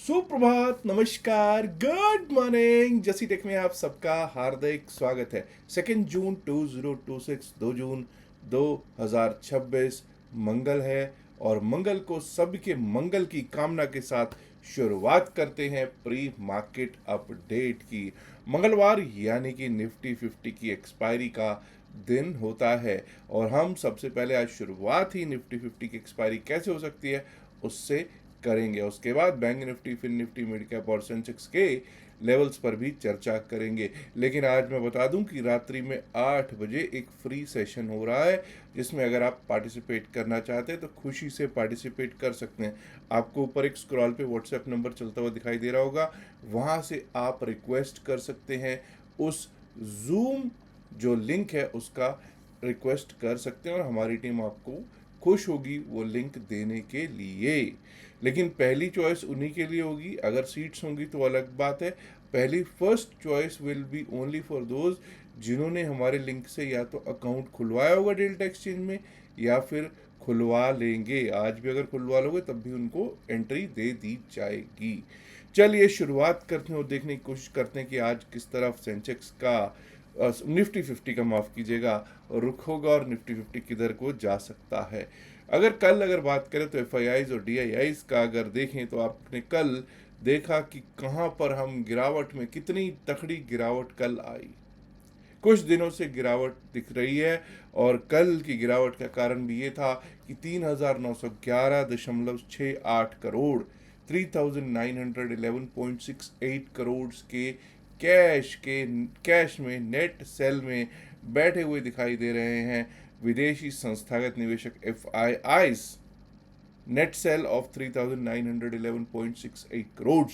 सुप्रभात, नमस्कार, good morning. जसी टेक में आप सबका हार्दिक स्वागत है। 2 जून 2026, 2 जून 2026 मंगल है और मंगल को सबके मंगल की कामना के साथ शुरुआत करते हैं प्री मार्केट अपडेट की। मंगलवार यानी कि निफ्टी 50 की एक्सपायरी का दिन होता है और हम सबसे पहले आज शुरुआत ही निफ्टी 50 की एक्सपायरी कैसे हो सकती है उससे करेंगे। उसके बाद bank Nifty, fin Nifty, mid cap और सेंसेक्स के लेवल्स पर भी चर्चा करेंगे। लेकिन आज मैं बता दूं कि रात्रि में 8 बजे एक फ्री सेशन हो रहा है, जिसमें अगर आप पार्टिसिपेट करना चाहते हैं तो खुशी से पार्टिसिपेट कर सकते हैं। आपको ऊपर एक स्क्रॉल पे व्हाट्सएप नंबर चलता हुआ दिखाई दे रहा होगा, वहाँ से आप रिक्वेस्ट कर सकते हैं। उस जूम जो लिंक है उसका रिक्वेस्ट कर सकते हैं और हमारी टीम आपको खुश होगी वो लिंक देने के लिए। लेकिन पहली चॉइस उन्हीं के लिए होगी, अगर सीट्स होंगी तो अलग बात है। पहली first choice will be only for those जिन्होंने हमारे लिंक से या तो अकाउंट खुलवाया होगा डेल्टा एक्सचेंज में या फिर खुलवा लेंगे। आज भी अगर खुलवा लोगे तब भी उनको एंट्री दे दी जाएगी। चलिए शुरुआत करते हैं और देखने की कोशिश करते हैं कि आज किस तरफ सेंसेक्स का निफ्टी 50 का माफ़ कीजिएगा रुख होगा और निफ्टी 50 किधर को जा सकता है। अगर बात करें तो एफआईआईज और डीआईआईज का अगर देखें तो आपने कल देखा कि कहाँ पर हम गिरावट में, कितनी तकड़ी गिरावट कल आई। कुछ दिनों से गिरावट दिख रही है और कल की गिरावट का कारण भी ये था कि 3,911.68 करोड़ 3,911.68 करोड़ के कैश में नेट सेल में बैठे हुए दिखाई दे रहे हैं विदेशी संस्थागत निवेशक FIIs. Net cell of 3,911.68 crore.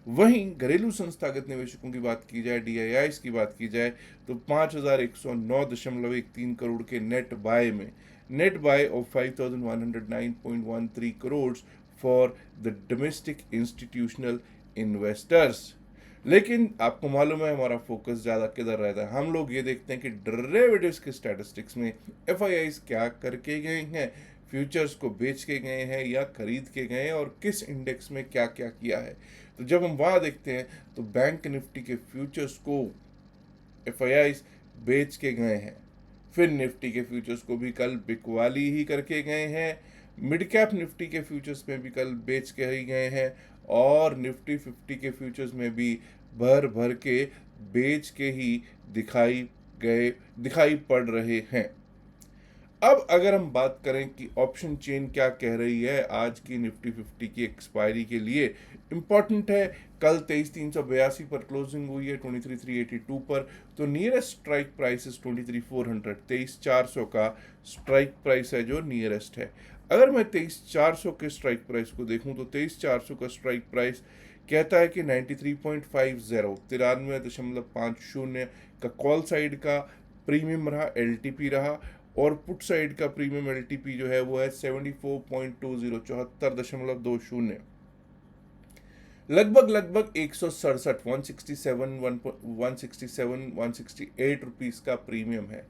वहीं घरेलू संस्थागत निवेशकों की बात की जाए, डीआईआईज की बात की जाए तो 5,109.13 करोड़ के net buy of 5,109.13 crore for the domestic institutional investors. लेकिन आपको मालूम है हमारा फोकस ज़्यादा किधर रहता है। हम लोग ये देखते हैं कि डेरिवेटिव्स के स्टैटिस्टिक्स में एफआईआईज क्या करके गए हैं, फ्यूचर्स को बेच के गए हैं या खरीद के गए हैं और किस इंडेक्स में क्या क्या किया है। तो जब हम वहाँ देखते हैं तो बैंक निफ्टी के फ्यूचर्स को एफआईआईज बेच के गए हैं, फिर निफ्टी के फ्यूचर्स को भी कल बिकवाली ही करके गए हैं, मिड कैप निफ्टी के फ्यूचर्स में भी कल बेच के ही गए हैं और निफ्टी 50 के फ्यूचर्स में भी भर भर के बेच के ही दिखाई पड़ रहे हैं। अब अगर हम बात करें कि ऑप्शन चेन क्या कह रही है आज की निफ्टी 50 की एक्सपायरी के लिए, इंपॉर्टेंट है। कल 23,382 पर क्लोजिंग हुई है, 23,382 पर। तो नियरेस्ट स्ट्राइक प्राइस इज 23,400, 23,400 का स्ट्राइक प्राइस है जो नियरेस्ट है। अगर मैं 23,400 के स्ट्राइक प्राइस को देखूं तो 23,400 का स्ट्राइक प्राइस कहता है कि 93.50 93.50 का कॉल साइड का प्रीमियम रहा, एलटीपी रहा और पुट साइड का प्रीमियम एलटीपी जो है वो है 74.20 74.20। लगभग 167 168 रुपीज़ का प्रीमियम है।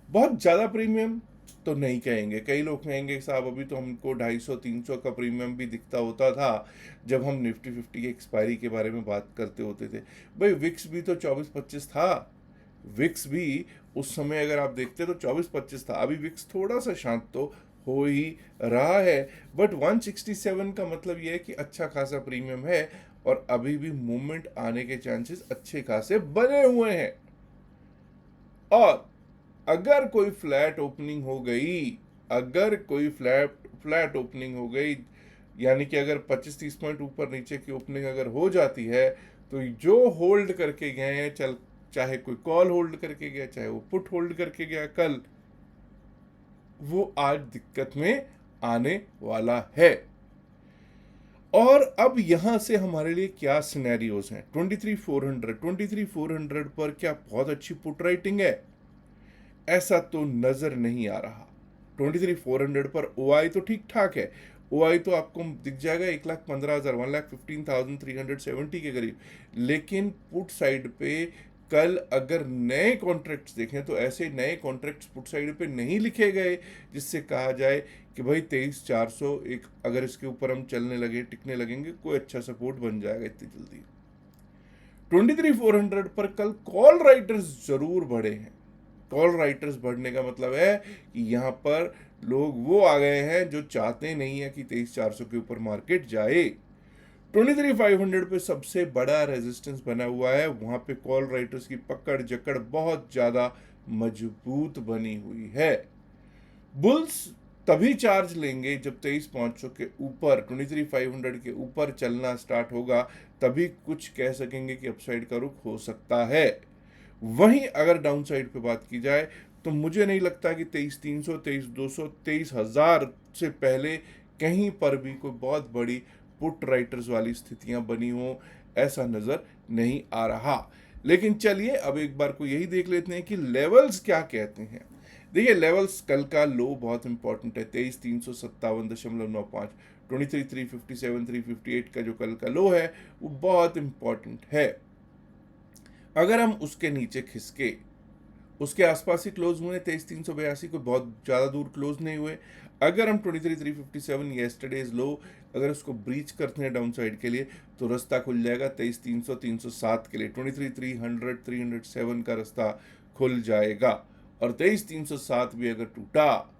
बहुत ज़्यादा प्रीमियम तो नहीं कहेंगे, कई लोग कहेंगे साहब अभी तो हमको 250-300 का प्रीमियम भी दिखता होता था जब हम निफ्टी 50 की एक्सपायरी के बारे में बात करते होते थे। भाई विक्स भी तो 24-25 था, विक्स भी उस समय अगर आप देखते तो 24-25 था। अभी विक्स थोड़ा सा शांत तो हो ही रहा है, बट 167 का मतलब यह है कि अच्छा खासा प्रीमियम है और अभी भी मूवमेंट आने के चांसेस अच्छे खासे बने हुए हैं। और अगर कोई फ्लैट ओपनिंग हो गई, यानी कि अगर 25-30 पॉइंट ऊपर नीचे की ओपनिंग अगर हो जाती है तो जो होल्ड करके गए हैं, चाहे कोई कॉल होल्ड करके गया, चाहे वो पुट होल्ड करके गया कल, वो आज दिक्कत में आने वाला है। और अब यहां से हमारे लिए क्या सिनेरियोज हैं। 23,400 पर क्या बहुत अच्छी पुट राइटिंग है? ऐसा तो नजर नहीं आ रहा। 23,400 पर ओआई तो ठीक ठाक है, ओआई तो आपको दिख जाएगा 1,15,000 1,15,370 के करीब। लेकिन पुट साइड पे कल अगर नए कॉन्ट्रैक्ट्स देखें तो ऐसे नए कॉन्ट्रैक्ट्स पुट साइड पे नहीं लिखे गए जिससे कहा जाए कि भाई 23,400 एक अगर इसके ऊपर हम चलने लगे टिकने लगेंगे कोई अच्छा सपोर्ट बन जाएगा इतनी जल्दी। 23,400 पर कल कॉल राइटर्स जरूर बढ़े हैं। कॉल राइटर्स बढ़ने का मतलब है कि यहाँ पर लोग वो आ गए हैं जो चाहते नहीं है कि 23,400 के ऊपर मार्केट जाए। 23,500 पे सबसे बड़ा रेजिस्टेंस बना हुआ है, वहां पे कॉल राइटर्स की पकड़ जकड़ बहुत ज्यादा मजबूत बनी हुई है। बुल्स तभी चार्ज लेंगे जब 23,500 के ऊपर 23,500 के ऊपर चलना स्टार्ट होगा, तभी कुछ कह सकेंगे कि अपसाइड का रुख हो सकता है। वहीं अगर डाउन साइड पे बात की जाए तो मुझे नहीं लगता कि 23,300, 23,200, 23,000 से पहले कहीं पर भी कोई बहुत बड़ी पुट राइटर्स वाली स्थितियां बनी हो, ऐसा नजर नहीं आ रहा। लेकिन चलिए अब एक बार को यही देख लेते हैं कि लेवल्स क्या कहते हैं। देखिए लेवल्स, कल का लो बहुत इंपॉर्टेंट है 23,357.95, 23,357, 358 का जो कल का लो है वो बहुत इंपॉर्टेंट है। अगर हम उसके नीचे खिसके उसके आसपास ही क्लोज हुए, 23,382, कोई बहुत ज़्यादा दूर क्लोज नहीं हुए। अगर हम 23,357 येस्टरडेज लो अगर उसको ब्रीच करते हैं डाउन साइड के लिए तो रास्ता खुल जाएगा 23,300, 307 के लिए। 23,300, 307 का रास्ता खुल जाएगा। और 23,307 भी अगर टूटा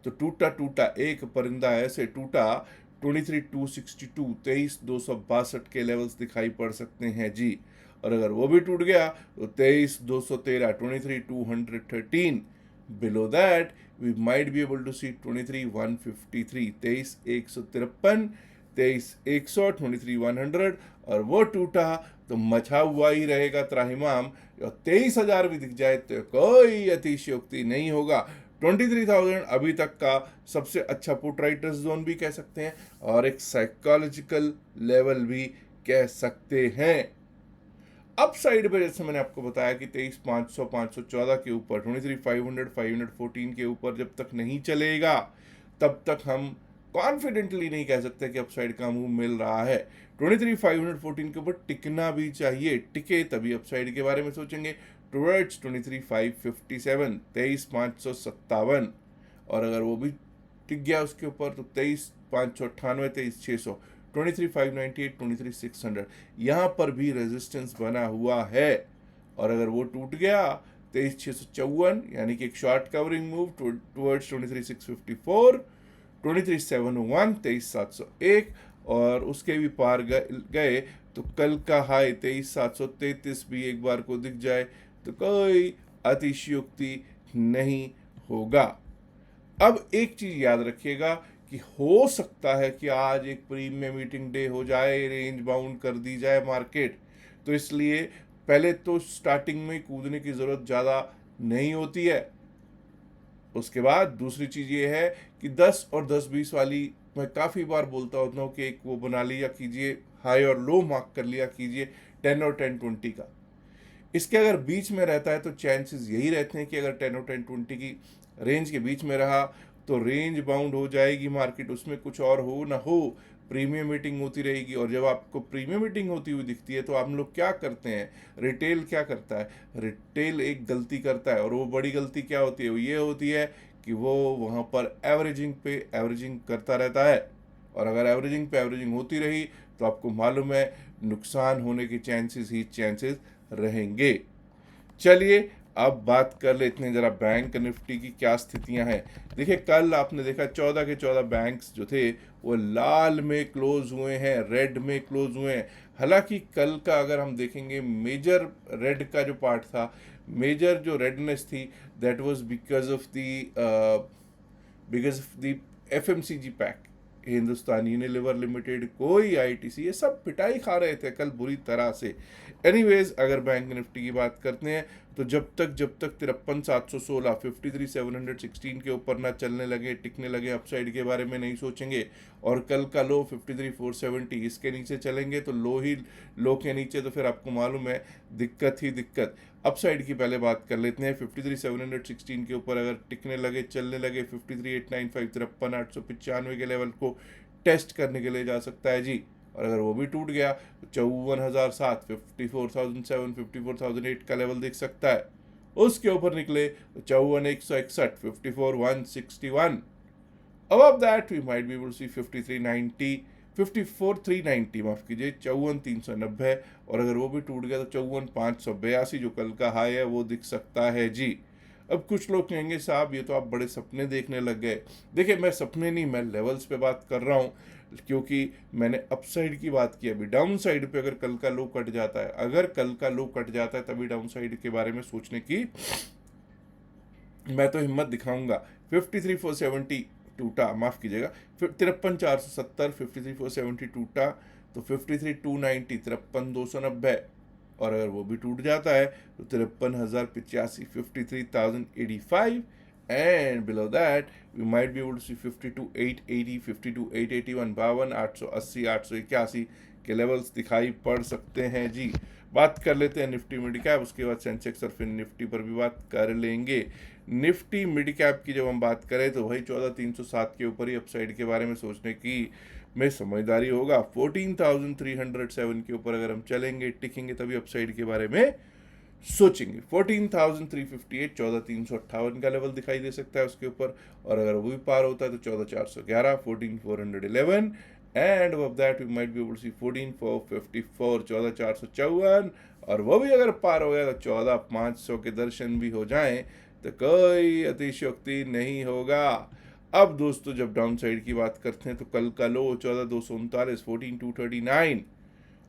तो टूटा टूटा एक परिंदा ऐसे टूटा 23,262, 23,262 के लेवल्स दिखाई पड़ सकते हैं जी। और अगर वो भी टूट गया तो 23,213, 23,213, below that we might be able to see 23,153, 23,153, 23,100, 23,100, और वो टूटा तो मचा हुआ ही रहेगा त्राहिमाम। और 23,000 भी दिख जाए तो कोई अतिशयोक्ति नहीं होगा। 23,000 अभी तक का सबसे अच्छा पुट राइटर्स जोन भी कह सकते हैं और एक साइकोलॉजिकल लेवल भी कह सकते हैं। अप साइड पे जैसे मैंने आपको बताया कि 23,500, 514 के ऊपर 23,500, 514 के ऊपर जब तक नहीं चलेगा तब तक हम कॉन्फिडेंटली नहीं कह सकते कि अपसाइड का मूव मिल रहा है। 23,514 के ऊपर टिकना भी चाहिए, टिके तभी अपसाइड के बारे में सोचेंगे। टुवर्ड्स 23,557, 23,557, और अगर वो भी टिक गया उसके ऊपर तो 23,598, 23,600, 23,598, 23,600, यहाँ पर भी रेजिस्टेंस बना हुआ है। और अगर वो टूट गया 23,654 यानी कि एक शॉर्ट कवरिंग मूव टुवर्ड्स 23,654, 23,701, 23,701, और उसके भी पार गए तो कल का हाई 23,733 भी एक बार को दिख जाए तो कोई अतिशयोक्ति नहीं होगा। अब एक चीज याद रखिएगा कि हो सकता है कि आज एक प्रीमियम मीटिंग डे हो जाए, रेंज बाउंड कर दी जाए मार्केट, तो इसलिए पहले तो स्टार्टिंग में कूदने की ज़रूरत ज़्यादा नहीं होती है। उसके बाद दूसरी चीज़ ये है कि 10 और 10-20 वाली मैं काफ़ी बार बोलता होता हूँ कि एक वो बना लिया कीजिए, हाई और लो मार्क कर लिया कीजिए 10 और 10-20 का। इसके अगर बीच में रहता है तो चांसेस यही रहते हैं कि अगर 10 और 10-20 की रेंज के बीच में रहा तो रेंज बाउंड हो जाएगी मार्केट, उसमें कुछ और हो ना हो प्रीमियम मीटिंग होती रहेगी। और जब आपको प्रीमियम मीटिंग होती हुई दिखती है तो आप लोग क्या करते हैं, रिटेल क्या करता है, रिटेल एक गलती करता है, और वो बड़ी गलती क्या होती है, वो ये होती है कि वो वहाँ पर एवरेजिंग पे एवरेजिंग करता रहता है। और अगर एवरेजिंग पे एवरेजिंग होती रही तो आपको मालूम है नुकसान होने के चांसेस ही चांसेस रहेंगे। चलिए अब बात कर लेते हैं जरा बैंक निफ्टी की क्या स्थितियां हैं। देखिए कल आपने देखा 14 के 14 बैंक्स जो थे वो लाल में क्लोज हुए हैं, रेड में क्लोज हुए हैं। हालांकि कल का अगर हम देखेंगे मेजर रेड का जो पार्ट था, मेजर जो रेडनेस थी, that was because of the FMCG pack, Hindustan Unilever limited, कोई आईटीसी, ये सब पिटाई खा रहे थे कल बुरी तरह से। एनीवेज अगर बैंक निफ्टी की बात करते हैं तो जब तक 53,716, 53,716 के ऊपर ना चलने लगे, टिकने लगे, अपसाइड के बारे में नहीं सोचेंगे। और कल का लो 53,470, इसके नीचे चलेंगे तो लो ही लो के नीचे, तो फिर आपको मालूम है दिक्कत ही दिक्कत। अपसाइड की पहले बात कर लेते हैं। 53,716 के ऊपर अगर टिकने लगे, चलने लगे, 53,895, 53,895 के लेवल को टेस्ट करने के लिए जा सकता है जी। और अगर वो भी टूट गया तो 54,007, 54,007, 54,008 का लेवल दिख सकता है। उसके ऊपर निकले तो 54,161, 54,161। Above that, we might be able to see 5390, 54,390, माफ कीजिए 54,390। और अगर वो भी टूट गया तो 54,582 जो कल का हाई है वो दिख सकता है जी। अब कुछ लोग कहेंगे साहब ये तो आप बड़े सपने देखने लग गए। देखिए मैं सपने नहीं, मैं लेवल्स पे बात कर रहा हूँ, क्योंकि मैंने अपसाइड की बात की। अभी डाउन साइड पे अगर कल का लो कट जाता है, अगर कल का लो कट जाता है तभी डाउन साइड के बारे में सोचने की मैं तो हिम्मत दिखाऊंगा। 53,470 टूटा, माफ कीजिएगा 53,470, 53,470 टूटा तो 53,290, 53,290। और अगर वो भी टूट जाता है तो 53,085, 53,085। And below that we might be able to see 52,880, 52,881, 52,880, 881 के लेवल्स दिखाई पड़ सकते हैं जी। बात कर लेते हैं निफ्टी मिड कैप, उसके बाद सेंसेक्स और फिर निफ्टी पर भी बात कर लेंगे। निफ्टी मिड कैप की जब हम बात करें तो वही 14,307 के ऊपर ही अपसाइड के बारे में सोचने की में समझदारी होगा। 14,307 के ऊपर अगर हम चलेंगे टिकेंगे तभी अपसाइड के बारे में सोचेंगे। 14,358, 14,358 का लेवल दिखाई दे सकता है उसके ऊपर। और अगर वो भी पार होता है तो 14,411, 14,411। And above that we might be able to see 14,454, 14,454। और वो भी अगर पार हो गया तो 14,500 के दर्शन भी हो जाएं तो कोई अतिशयोक्ति नहीं होगा। अब दोस्तों जब डाउन साइड की बात करते हैं तो कल का लो 14,239, 14,239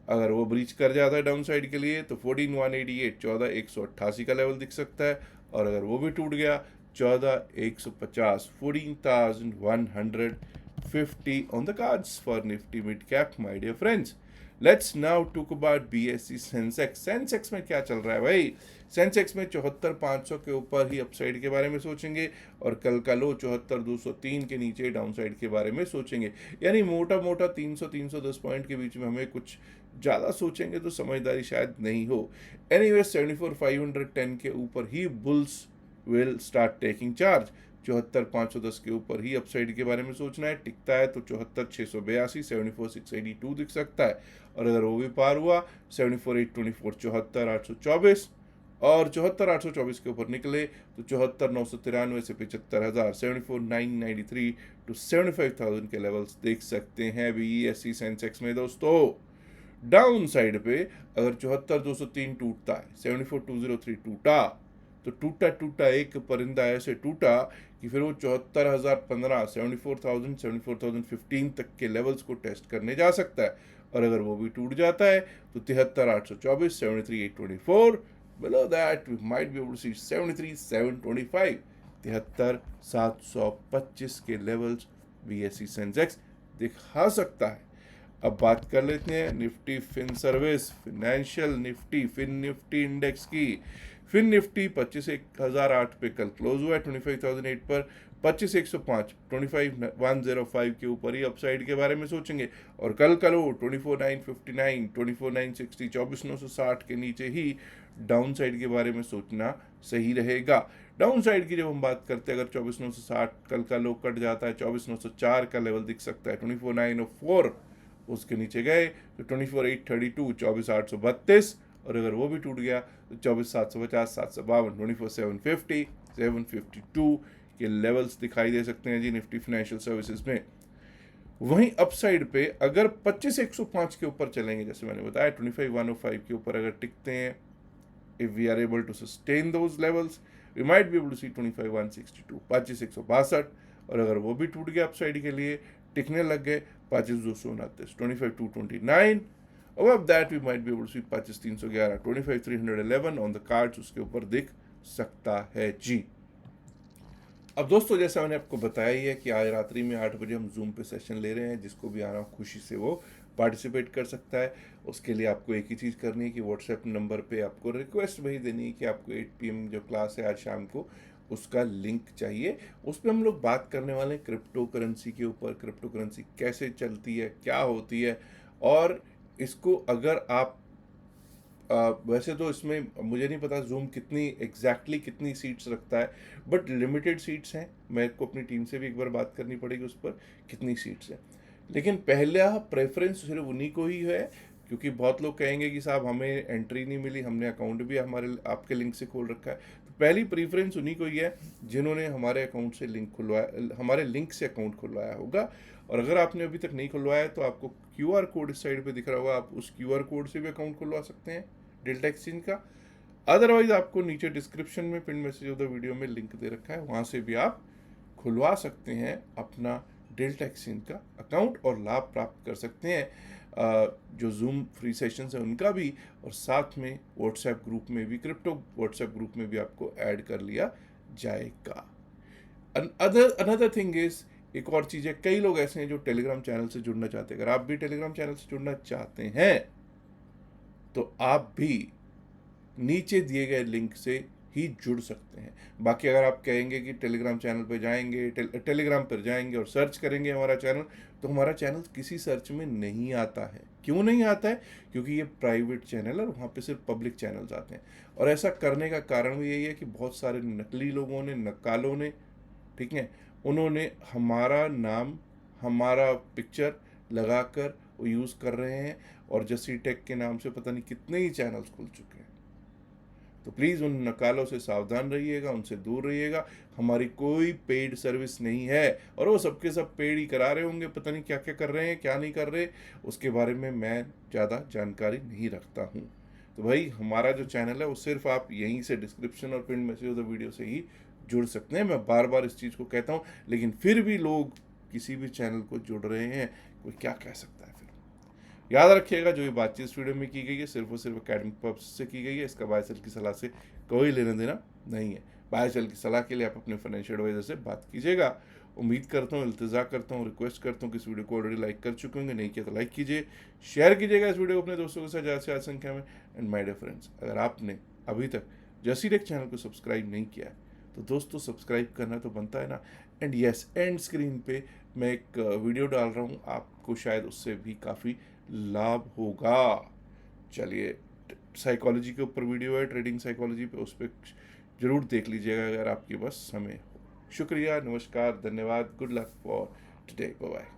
अगर वो ब्रीच कर जाता है डाउन साइड के लिए तो 14,188, 14,188 का लेवल दिख सकता है। और अगर वो भी टूट गया 14,150, 14,150 on the cards for Nifty mid cap my dear friends. Let's now talk about BSE Sensex. Sensex में क्या चल रहा है भाई? सेंसेक्स में 74,500 के ऊपर ही अपसाइड के बारे में सोचेंगे और कल का लो 74,203 के नीचे डाउन साइड के बारे में सोचेंगे। यानी मोटा मोटा 300-310 पॉइंट के बीच में हमें कुछ ज़्यादा सोचेंगे तो समझदारी शायद नहीं हो। एनीवे 74,510 के ऊपर ही bulls will start taking charge. 74,510 के ऊपर ही अपसाइड के बारे में सोचना है। टिकता है तो 74,682, 74,682 दिख सकता है। और अगर वो भी पार हुआ 74,824, 74,824। और 74,824 के ऊपर निकले तो 74,993 से 75,000, 74,993 टू 75,000 के लेवल्स देख सकते हैं बीएसई सेंसेक्स में दोस्तों। डाउन साइड पे अगर 74,203 टूटता है, 74,203 टूटा तो टूटा एक परिंदा ऐसे टूटा कि फिर वो 74,015, 74,000, 74,015 तक के लेवल्स को टेस्ट करने जा सकता है। और अगर वो भी टूट जाता है तो 73,824, 73,824। Below that, we might be able to see 73,725, 73,725 के लेवल्स बीएसई सेंसेक्स दिखा सकता है। अब बात कर लेते हैं Nifty fin service, financial Nifty, fin Nifty index की। फिन निफ्टी 25,108 पे कल क्लोज हुआ है, 25,008 पर। 25,105, 25,105 के ऊपर ही अपसाइड के बारे में सोचेंगे। और कल का लो 24,959, 24,960, 24,960 के नीचे ही डाउन साइड के बारे में सोचना सही रहेगा। डाउन साइड की जब हम बात करते हैं अगर 24,960 कल का लो कट जाता है 24,904 का लेवल दिख सकता है। 24,904 उसके नीचे गए तो 24,832, 24,832। और अगर वो भी टूट गया तो 24,750, 752, 24,750, 752 के लेवल्स दिखाई दे सकते हैं जी निफ्टी फाइनेंशियल सर्विसेज में। वहीं अपसाइड पे अगर 25,105 के ऊपर चलेंगे, जैसे मैंने बताया 25,105 के ऊपर अगर टिकते हैं, if we are able to sustain those levels, we might be able to see 25,162, 25,162। और अगर वो भी टूट गया अपसाइड के लिए टिकने लग गए 25,229, 25,229। Above that we might be able to see 25,311, 25,311 on the cards उसके ऊपर दिख सकता है जी। अब दोस्तों जैसा मैंने आपको बताया ही है कि आज रात्रि में 8 बजे हम जूम पे सेशन ले रहे हैं, जिसको भी आना खुशी से वो पार्टिसिपेट कर सकता है। उसके लिए आपको एक ही चीज़ करनी है कि व्हाट्सएप नंबर पे आपको रिक्वेस्ट भेज देनी है कि आपको 8 PM जो क्लास है आज शाम को उसका लिंक चाहिए। उस पर हम लोग बात करने वाले हैं क्रिप्टो करेंसी के ऊपर, क्रिप्टो करेंसी कैसे चलती है, क्या होती है। और इसको अगर आप वैसे तो इसमें मुझे नहीं पता जूम कितनी कितनी सीट्स रखता है, बट लिमिटेड सीट्स हैं। मेरे को अपनी टीम से भी एक बार बात करनी पड़ेगी उस पर कितनी सीट्स हैं। लेकिन पहला प्रेफरेंस सिर्फ उन्हीं को ही है, क्योंकि बहुत लोग कहेंगे कि साहब हमें एंट्री नहीं मिली, हमने अकाउंट भी हमारे आपके लिंक से खोल रखा है। तो पहली प्रीफरेंस उन्हीं को ही है जिन्होंने हमारे अकाउंट से लिंक खुलवाया, हमारे लिंक से अकाउंट खुलवाया होगा। और अगर आपने अभी तक नहीं खुलवाया है तो आपको क्यूआर कोड इस साइड पे दिख रहा होगा, आप उस क्यूआर कोड से भी अकाउंट खुलवा सकते हैं डेल्टा एक्सचेंज का। अदरवाइज आपको नीचे डिस्क्रिप्शन में pin message of the video में लिंक दे रखा है, वहाँ से भी आप खुलवा सकते हैं अपना डेल्टा एक्सचेंज का अकाउंट और लाभ प्राप्त कर सकते हैं। जो जूम फ्री सेशंस है उनका भी, और साथ में व्हाट्सएप ग्रुप में भी, क्रिप्टो व्हाट्सएप ग्रुप में भी आपको ऐड कर लिया जाएगा। अनदर थिंग इज, एक और चीज़ है, कई लोग ऐसे हैं जो टेलीग्राम चैनल से जुड़ना चाहते हैं। अगर आप भी टेलीग्राम चैनल से जुड़ना चाहते हैं तो आप भी नीचे दिए गए लिंक से ही जुड़ सकते हैं। बाकी अगर आप कहेंगे कि टेलीग्राम चैनल पर जाएंगे, टेलीग्राम पर जाएंगे और सर्च करेंगे हमारा चैनल, तो हमारा चैनल किसी सर्च में नहीं आता है। क्यों नहीं आता है? क्योंकि ये प्राइवेट चैनल है और वहाँ पे सिर्फ पब्लिक चैनल्स आते हैं। और ऐसा करने का कारण भी यही है कि बहुत सारे नकली लोगों ने, नकालों ने, ठीक है, उन्होंने हमारा नाम, हमारा पिक्चर लगाकर वो यूज़ कर रहे हैं, और जसी टेक के नाम से पता नहीं कितने ही चैनल्स खुल चुके हैं। तो प्लीज़ उन नकालों से सावधान रहिएगा, उनसे दूर रहिएगा। हमारी कोई पेड सर्विस नहीं है, और वो सबके सब पेड ही करा रहे होंगे, पता नहीं क्या क्या कर रहे हैं, क्या नहीं कर रहे, उसके बारे में मैं ज़्यादा जानकारी नहीं रखता हूँ। तो भाई हमारा जो चैनल है वो सिर्फ आप यहीं से डिस्क्रिप्शन और pin message of the video से ही जुड़ सकते हैं। मैं बार बार इस चीज़ को कहता हूँ, लेकिन फिर भी लोग किसी भी चैनल को जुड़ रहे हैं, कोई क्या कह सकता है। फिर याद रखिएगा, जो ये बातचीत इस वीडियो में की गई है सिर्फ और सिर्फ एकेडमिक पर्पस से की गई है। इसका बायसल की सलाह से कोई लेना देना नहीं है। बायसल की सलाह के लिए आप अपने फाइनेंशियल एडवाइजर से बात कीजिएगा। उम्मीद करता हूँ, इल्तिजा करता हूँ, रिक्वेस्ट करता हूँ कि इस वीडियो को ऑलरेडी लाइक कर चुके होंगे, नहीं किया तो लाइक कीजिए, शेयर कीजिएगा इस वीडियो को अपने दोस्तों के साथ ज़्यादा से ज़्यादा संख्या में। एंड माय डियर फ्रेंड्स, अगर आपने अभी तक जसी टेक चैनल को सब्सक्राइब नहीं किया है तो दोस्तों सब्सक्राइब करना तो बनता है ना। एंड यस, एंड स्क्रीन पे मैं एक वीडियो डाल रहा हूँ, आपको शायद उससे भी काफ़ी लाभ होगा। चलिए, साइकोलॉजी के ऊपर वीडियो है, ट्रेडिंग साइकोलॉजी पे, उस पर ज़रूर देख लीजिएगा अगर आपके पास समय हो। शुक्रिया, नमस्कार, धन्यवाद, good luck for today, bye bye.